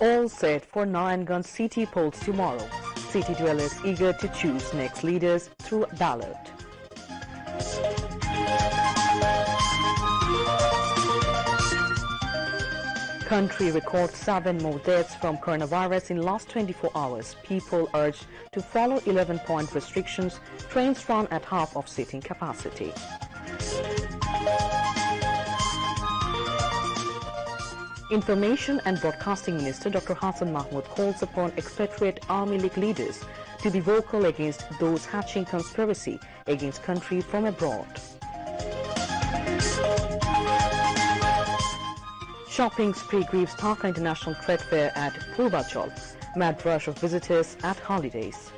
All set for Narayanganj city polls tomorrow. City dwellers eager to choose next leaders through ballot. Country records 7 more deaths from coronavirus in last 24 hours. People urged to follow 11-point restrictions. Trains run at half of seating capacity. Information and Broadcasting Minister Dr. Hassan Mahmood calls upon expatriate Army League leaders to be vocal against those hatching conspiracy against country from abroad. Shopping spree grieves Dhaka International Trade Fair at Purvachal. Mad rush of visitors at holidays.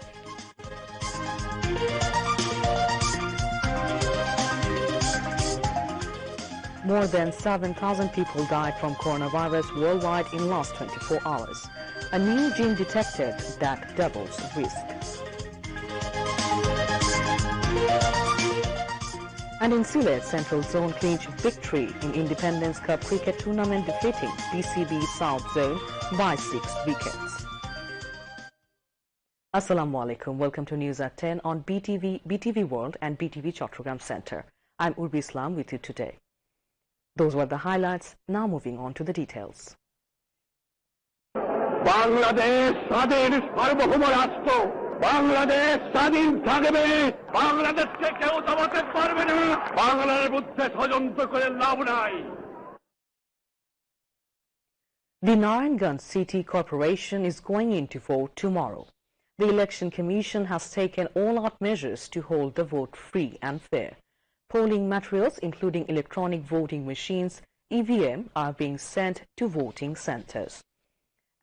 More than 7,000 people died from coronavirus worldwide in last 24 hours. A new gene detected that doubles risk. And in Sylhet, Central Zone clinched victory in Independence Cup Cricket Tournament, defeating BCB South Zone by 6 wickets. Assalamu alaikum. Welcome to News at 10 on BTV World and BTV Chattogram Center. I'm Urbi Islam with you today. Those were the highlights. Now moving on to the details. Bangladesh স্বাধীন সার্বভৌম রাষ্ট্র বাংলাদেশ স্বাধীন থাকবে বাংলাদেশকে কেউ দমাতে পারবে না বাংলার মধ্যে ষড়যন্ত্র করে লাভ নাই The Narayanganj City Corporation is going into vote tomorrow. The Election Commission has taken all-out measures to hold the vote free and fair. Polling materials, including electronic voting machines, EVM, are being sent to voting centers.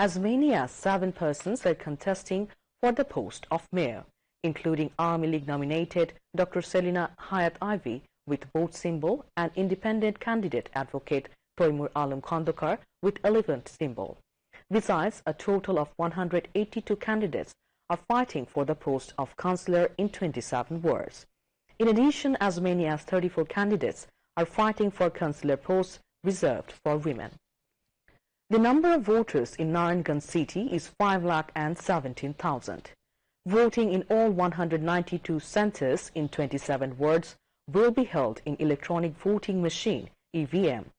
As many as 7 persons are contesting for the post of mayor, including Army League nominated Dr. Selina Hayat Ivy with vote symbol and independent candidate advocate Toimur Alam Khandokar with 11th symbol. Besides, a total of 182 candidates are fighting for the post of councillor in 27 wards. In addition, as many as 34 candidates are fighting for councillor posts reserved for women. The number of voters in Narayanganj city is 5,17,000. Voting in all 192 centres in 27 wards will be held in electronic voting machine (EVM).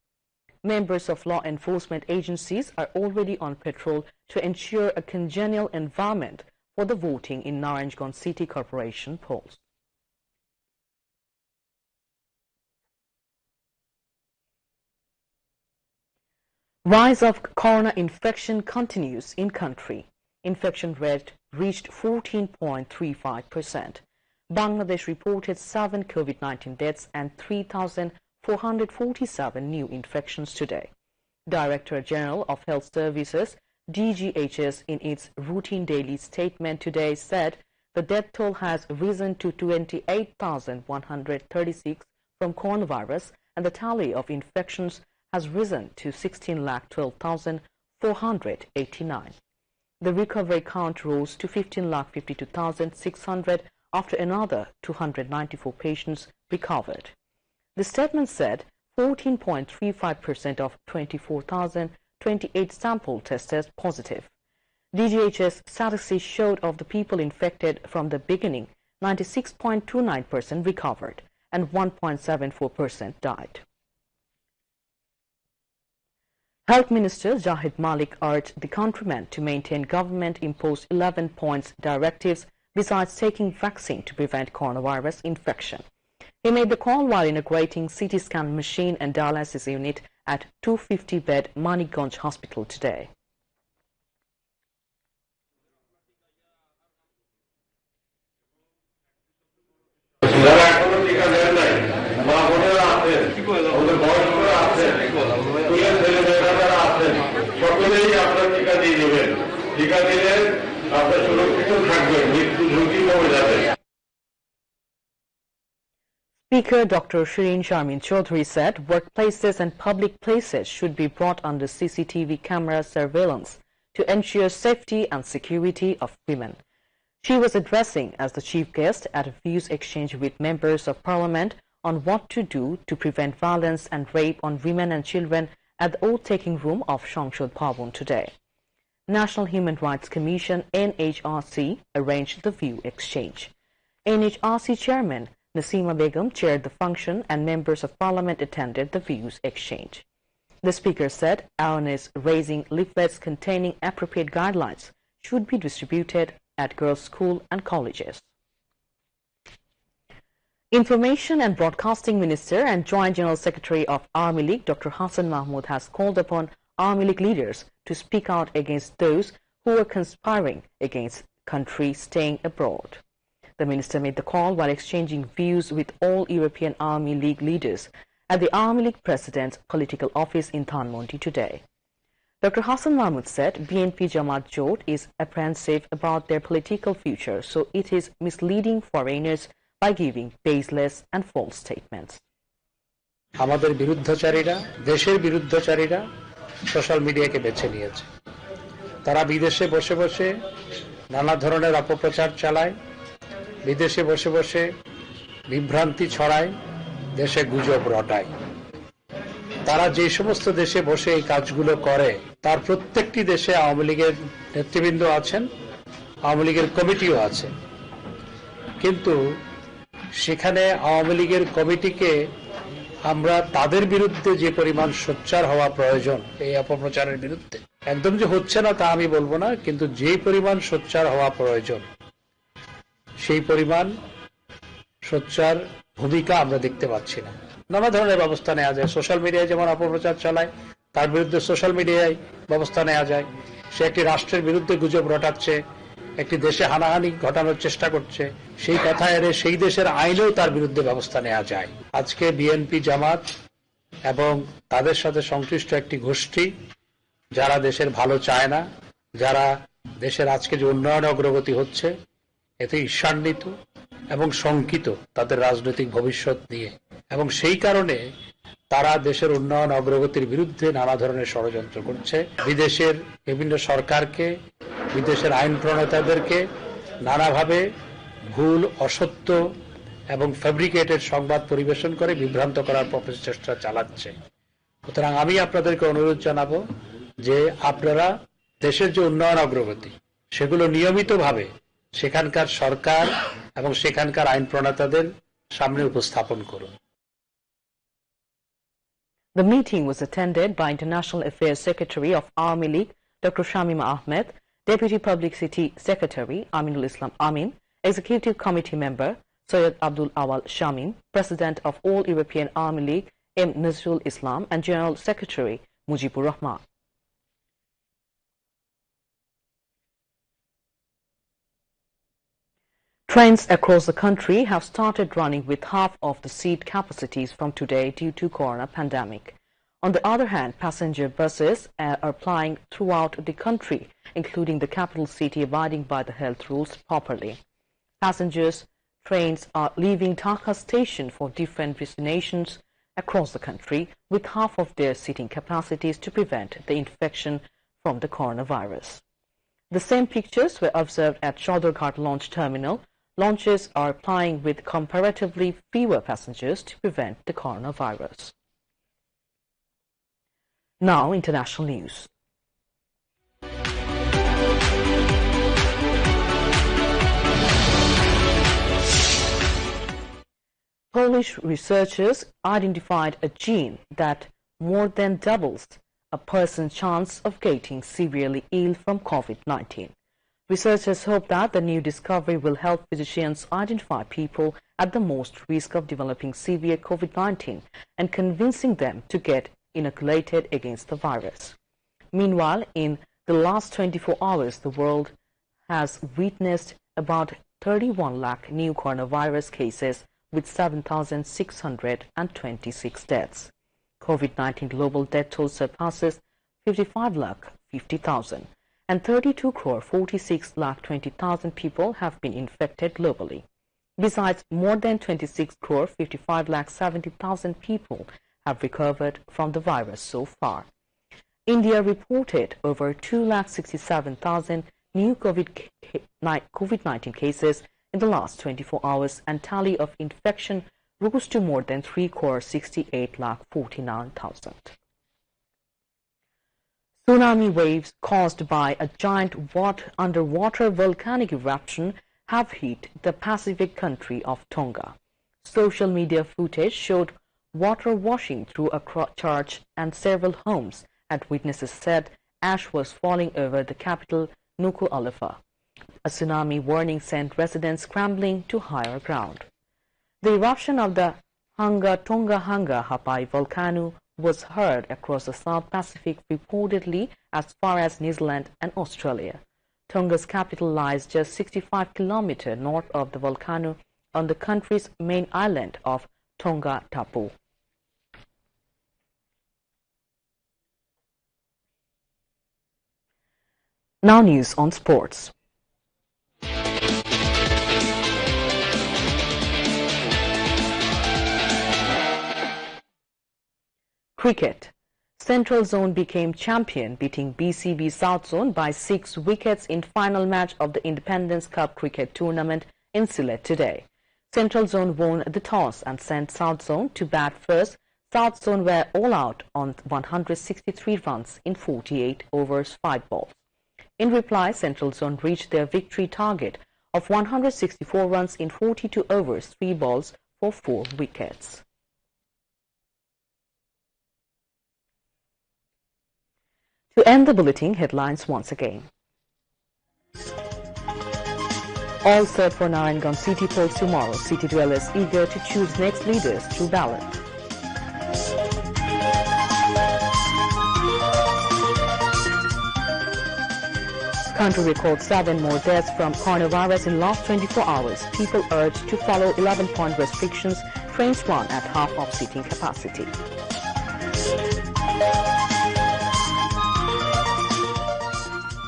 Members of law enforcement agencies are already on patrol to ensure a congenial environment for the voting in Narayanganj City Corporation polls. Rise of corona infection continues in country. Infection rate reached 14.35%. Bangladesh reported 7 COVID-19 deaths and 3,447 new infections today. Director General of Health Services, DGHS, in its routine daily statement today said the death toll has risen to 28,136 from coronavirus and the tally of infections has risen to 16,12,489. The recovery count rose to 15,52,600 after another 294 patients recovered. The statement said 14.35% of 24,028 sample tested positive. DGHS statistics showed of the people infected from the beginning, 96.29% recovered and 1.74% died. Health Minister Zahid Malik urged the countrymen to maintain government-imposed 11 points directives besides taking vaccine to prevent coronavirus infection. He made the call while inaugurating CT scan machine and dialysis unit at 250-bed Manikganj Hospital today. Speaker Dr. Shireen Sharmin Chaudhary said workplaces and public places should be brought under CCTV camera surveillance to ensure safety and security of women. She was addressing as the chief guest at a views exchange with members of parliament on what to do to prevent violence and rape on women and children at the oath-taking room of Sangsad Bhavan today. National Human Rights Commission (NHRC) arranged the view exchange. NHRC Chairman Nasima Begum chaired the function and members of Parliament attended the views exchange. The Speaker said awareness-raising leaflets containing appropriate guidelines should be distributed at girls' schools and colleges. Information and Broadcasting Minister and Joint General Secretary of Army League Dr. Hassan Mahmood has called upon Army League leaders to speak out against those who are conspiring against country staying abroad. The minister made the call while exchanging views with all European Army League leaders at the Army League President's political office in Dhanmondi today. Dr. Hassan Mahmood said BNP Jamaat Jot is apprehensive about their political future, so it is misleading foreigners by giving baseless and false statements. আমাদের বিরুদ্ধচারীরা দেশের বিরুদ্ধচারীরা social মিডিয়াকে বেছে নিয়েছে। তারা বিদেশে বসে বসে নানা ধরনের অপপ্রচার চালায়, বিদেশে বসে বসে বিভ্রান্তি ছড়ায়, দেশে গুজব রটায়। তারা যে সমস্ত দেশে বসে এই কাজগুলো করে তার প্রত্যেকটি দেশে আওয়ামী লীগের নেতৃবৃন্দ আছেন, আওয়ামী লীগের কমিটিও আছে। কিন্তু সেখানে আওয়ামী লীগের কমিটিকে আমরা তাদের বিরুদ্ধে যে পরিমাণ সোচ্চার হওয়া প্রয়োজন এই অপপ্রচারের বিরুদ্ধে, একদম যে হচ্ছে না তা আমি বলবো না, কিন্তু যে পরিমাণ সোচ্চার হওয়া প্রয়োজন সেই পরিমাণ সোচ্চার ভূমিকা আমরা দেখতে পাচ্ছি না। নানা ধরনের ব্যবস্থা নেওয়া যায়। সোশ্যাল মিডিয়ায় যেমন অপপ্রচার চালায় তার বিরুদ্ধে সোশ্যাল মিডিয়ায় ব্যবস্থা নেওয়া যায়। সে একটি রাষ্ট্রের বিরুদ্ধে গুজব রটাচ্ছে, একটি দেশে হানাহানি ঘটানোর চেষ্টা করছে, সেই কথা এড়ে সেই দেশের আইনেও তার বিরুদ্ধে ব্যবস্থা নেওয়া যায়। আজকে বিএনপি জামাত এবং তাদের সাথে সংশ্লিষ্ট একটি গোষ্ঠী যারা দেশের ভালো চায় না, যারা দেশের আজকে যে উন্নয়ন অগ্রগতি হচ্ছে এতে ঈর্ষান্বিত এবং শঙ্কিত তাদের রাজনৈতিক ভবিষ্যৎ নিয়ে, এবং সেই কারণে তারা দেশের উন্নয়ন অগ্রগতির বিরুদ্ধে নানা ধরনের ষড়যন্ত্র করছে। বিদেশের বিভিন্ন সরকারকে, বিদেশের আইন প্রণেতাদেরকে নানাভাবে ভুল, অসত্য এবং ফ্যাব্রিকেটেড সংবাদ পরিবেশন করে বিভ্রান্ত করার প্রচেষ্টা চালাচ্ছে। সুতরাং আমি আপনাদেরকে অনুরোধ জানাবো যে আপনারা দেশের যে উন্নয়ন অগ্রগতি সেগুলো নিয়মিতভাবে সেখানকার সরকার এবং সেখানকার আইন প্রণেতাদের সামনে উপস্থাপন করুন। The meeting was attended by International Affairs Secretary of Army League Dr. Shamima Ahmed, Deputy Publicity Secretary Aminul Islam Amin, Executive Committee Member Syed Abdul Awal Shamin, President of All European Army League M. Nazrul Islam, and General Secretary Mujibur Rahman. Trains across the country have started running with half of the seat capacities from today due to corona pandemic. On the other hand, passenger buses are plying throughout the country, including the capital city, abiding by the health rules properly. Passengers' trains are leaving Dhaka station for different destinations across the country with half of their seating capacities to prevent the infection from the coronavirus. The same pictures were observed at Chaudhurghat Launch Terminal. Launches are plying with comparatively fewer passengers to prevent the coronavirus. Now, international news. Polish researchers identified a gene that more than doubles a person's chance of getting severely ill from COVID-19. Researchers hope that the new discovery will help physicians identify people at the most risk of developing severe COVID-19 and convincing them to get inoculated against the virus. Meanwhile, in the last 24 hours, the world has witnessed about 31 lakh new coronavirus cases with 7,626 deaths. COVID-19 global death toll surpasses 55 lakh 50,000. And 32 crore 46 lakh 20,000 people have been infected globally. Besides, more than 26 crore 55 lakh 70,000 people have recovered from the virus so far. India reported over 2 lakh 67,000 new COVID-19 cases in the last 24 hours, and tally of infection rose to more than 3 crore 68 lakh 49,000. Tsunami waves caused by a giant underwater volcanic eruption have hit the Pacific country of Tonga. Social media footage showed water washing through a church and several homes, and witnesses said ash was falling over the capital, Nuku'alofa. A tsunami warning sent residents scrambling to higher ground. The eruption of the Tonga Hapai volcano was heard across the South Pacific, reportedly as far as New Zealand and Australia. Tonga's capital lies just 65 kilometers north of the volcano on the country's main island of Tonga Tapu. Now news on sports. Cricket. Central Zone became champion, beating BCB South Zone by 6 wickets in final match of the Independence Cup cricket tournament in Sylhet today. Central Zone won the toss and sent South Zone to bat first. South Zone were all out on 163 runs in 48 overs 5 balls. In reply, Central Zone reached their victory target of 164 runs in 42 overs 3 balls for 4 wickets. To end the bulletin, headlines once again. All set for Narayanganj city polls tomorrow. City dwellers eager to choose next leaders through ballot. Country records 7 more deaths from coronavirus in last 24 hours. People urged to follow 11-point restrictions. Trains run at half of seating capacity.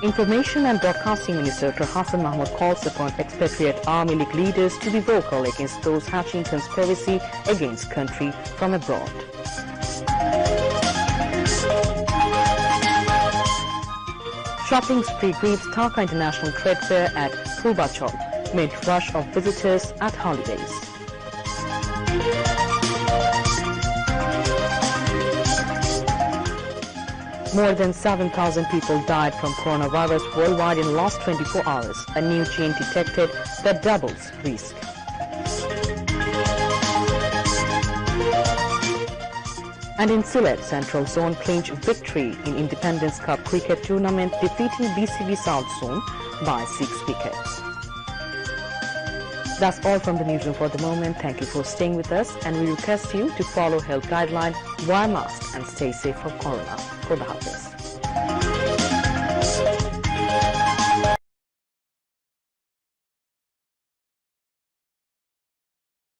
Information and Broadcasting Minister Dr. Hassan Mahmood calls upon expatriate Army League leaders to be vocal against those hatching conspiracy against country from abroad. Shopping spree greets Dhaka International Trade Fair at Purvachal, mid rush of visitors at holidays. More than 7,000 people died from coronavirus worldwide in the last 24 hours. A new gene detected that doubles risk. And in Sylhet, Central Zone clinched victory in Independence Cup cricket tournament, defeating BCB South Zone by 6 wickets. That's all from the newsroom for the moment. Thank you for staying with us, and we request you to follow health guidelines, wear mask, and stay safe from corona. Khuda Hafiz.